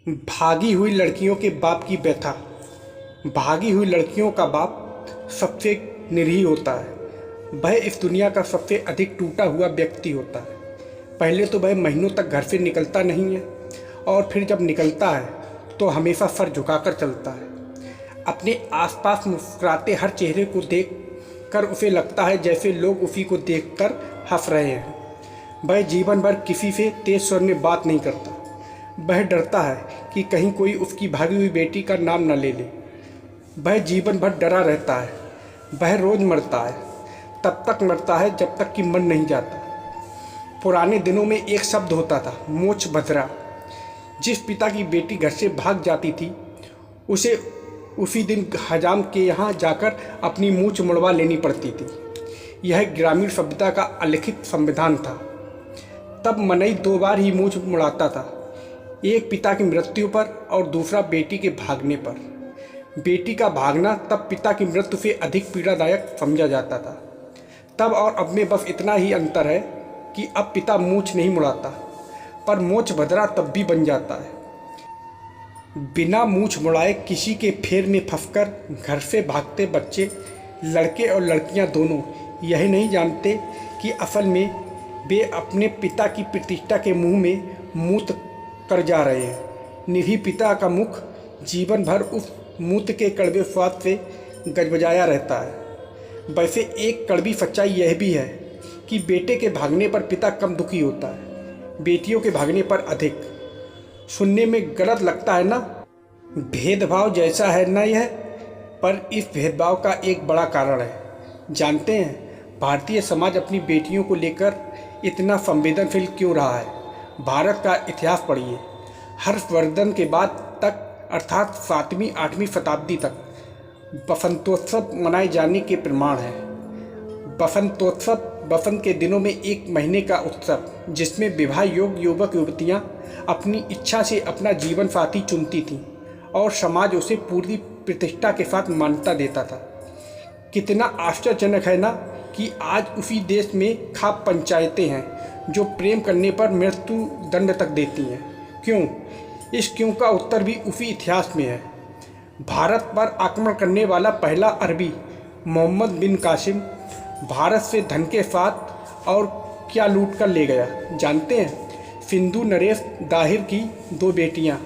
भागी हुई लड़कियों के बाप की व्यथा। भागी हुई लड़कियों का बाप सबसे निरीह होता है। वह इस दुनिया का सबसे अधिक टूटा हुआ व्यक्ति होता है। पहले तो वह महीनों तक घर से निकलता नहीं है और फिर जब निकलता है तो हमेशा सर झुकाकर चलता है। अपने आसपास मुस्कुराते हर चेहरे को देख कर उसे लगता है जैसे लोग उसी को देखकर हंस रहे हैं। वह जीवन भर किसी से तेज स्वर में बात नहीं करता। वह डरता है कि कहीं कोई उसकी भागी हुई बेटी का नाम न ले ले। वह जीवन भर डरा रहता है। वह रोज़ मरता है, तब तक मरता है जब तक कि मर नहीं जाता। पुराने दिनों में एक शब्द होता था, मोच भद्रा। जिस पिता की बेटी घर से भाग जाती थी उसे उसी दिन हजाम के यहाँ जाकर अपनी मूंछ मुड़वा लेनी पड़ती थी। यह ग्रामीण सभ्यता का अलिखित संविधान था। तब मनई 2 बार ही मूंछ मुड़ाता था, एक पिता की मृत्यु पर और दूसरा बेटी के भागने पर। बेटी का भागना तब पिता की मृत्यु से अधिक पीड़ादायक समझा जाता था। तब और अब में बस इतना ही अंतर है कि अब पिता मूंछ नहीं मुड़ाता, पर मोच भद्रा तब भी बन जाता है। बिना मूंछ मुड़ाए किसी के फेर में फंसकर घर से भागते बच्चे, लड़के और लड़कियां दोनों, यही नहीं जानते कि असल में वे अपने पिता की प्रतिष्ठा के मुंह में मूत कर जा रहे हैं। निरीह पिता का मुख जीवन भर उस मूत के कड़वे स्वाद से गजबजाया रहता है। वैसे एक कड़वी सच्चाई यह भी है कि बेटे के भागने पर पिता कम दुखी होता है, बेटियों के भागने पर अधिक। सुनने में गलत लगता है ना? भेदभाव जैसा है ना यह, पर इस भेदभाव का एक बड़ा कारण है। जानते हैं भारतीय समाज अपनी बेटियों को लेकर इतना संवेदनशील क्यों रहा है? भारत का इतिहास पढ़िए। हर्षवर्धन के बाद तक अर्थात 7वीं 8वीं शताब्दी तक बसंतोत्सव मनाए जाने के प्रमाण हैं। बसंतोत्सव बसंत के दिनों में 1 महीने का उत्सव, जिसमें विवाह योग्य युवक युवतियाँ अपनी इच्छा से अपना जीवन साथी चुनती थीं और समाज उसे पूरी प्रतिष्ठा के साथ मान्यता देता था। कितना आश्चर्यजनक है ना कि आज उसी देश में खाप पंचायतें हैं जो प्रेम करने पर मृत्यु दंड तक देती हैं। क्यों? इस क्यों का उत्तर भी उसी इतिहास में है। भारत पर आक्रमण करने वाला पहला अरबी मोहम्मद बिन कासिम भारत से धन के साथ और क्या लूट कर ले गया जानते हैं? सिंधु नरेश दाहिर की 2 बेटियां।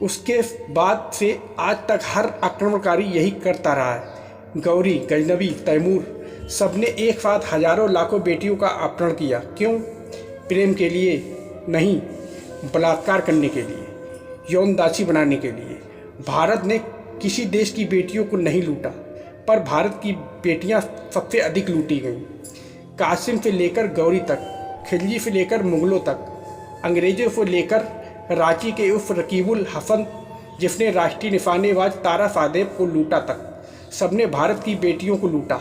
उसके बाद से आज तक हर आक्रमणकारी यही करता रहा है। गौरी, गजनबी, तैमूर, सबने एक साथ हजारों लाखों बेटियों का अपहरण किया। क्यों? प्रेम के लिए नहीं, बलात्कार करने के लिए, यौन दासी बनाने के लिए। भारत ने किसी देश की बेटियों को नहीं लूटा, पर भारत की बेटियां सबसे अधिक लूटी गईं। कासिम से लेकर गौरी तक, खिलजी से लेकर मुगलों तक, अंग्रेजों से लेकर रांची के उस रकीबुल हसन जिसने राष्ट्रीय निशानेबाज तारा साहेब को लूटा तक, सबने भारत की बेटियों को लूटा।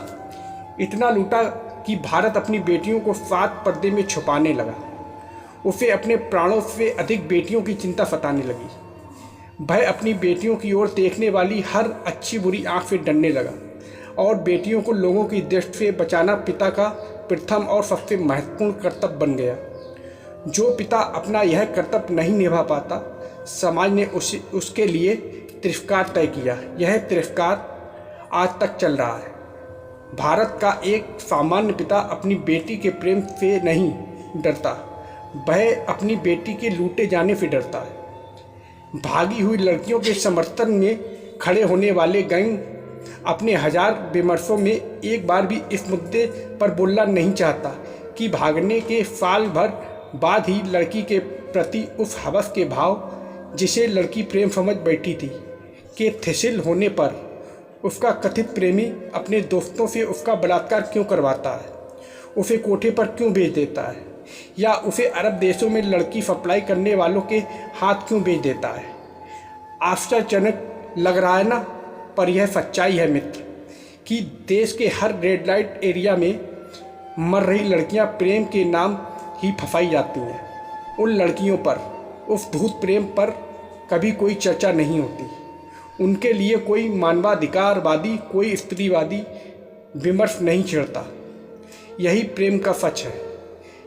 इतना लूटा कि भारत अपनी बेटियों को 7 पर्दे में छुपाने लगा। उसे अपने प्राणों से अधिक बेटियों की चिंता सताने लगी। वह अपनी बेटियों की ओर देखने वाली हर अच्छी बुरी आंख से डरने लगा और बेटियों को लोगों की दृष्टि से बचाना पिता का प्रथम और सबसे महत्वपूर्ण कर्तव्य बन गया। जो पिता अपना यह कर्तव्य नहीं निभा पाता, समाज ने उसके लिए तिरस्कार तय किया। यह तिरस्कार आज तक चल रहा है। भारत का एक सामान्य पिता अपनी बेटी के प्रेम से नहीं डरता, वह अपनी बेटी के लूटे जाने से डरता है। भागी हुई लड़कियों के समर्थन में खड़े होने वाले गैंग अपने 1000 विमर्शों में एक बार भी इस मुद्दे पर बोलना नहीं चाहता कि भागने के साल भर बाद ही लड़की के प्रति उस हवस के भाव जिसे लड़की प्रेम समझ बैठी थी के थिसिल होने पर उसका कथित प्रेमी अपने दोस्तों से उसका बलात्कार क्यों करवाता है, उसे कोठे पर क्यों भेज देता है, या उसे अरब देशों में लड़की सप्लाई करने वालों के हाथ क्यों भेज देता है। आश्चर्यजनक लग रहा है ना, पर यह सच्चाई है मित्र कि देश के हर रेड लाइट एरिया में मर रही लड़कियां प्रेम के नाम ही फंसाई जाती हैं। उन लड़कियों पर, उस धूत प्रेम पर कभी कोई चर्चा नहीं होती। उनके लिए कोई मानवाधिकारवादी, कोई स्त्रीवादी विमर्श नहीं छिड़ता। यही प्रेम का सच है,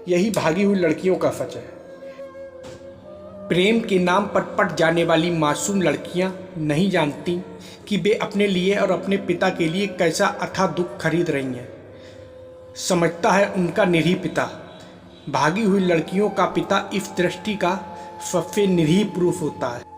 यही भागी हुई लड़कियों का सच है। प्रेम के नाम पर पट जाने वाली मासूम लड़कियां नहीं जानती कि वे अपने लिए और अपने पिता के लिए कैसा अथाह दुख खरीद रही हैं। समझता है उनका निरीह पिता। भागी हुई लड़कियों का पिता इस दृष्टि का सबसे निरीह प्रूफ होता है।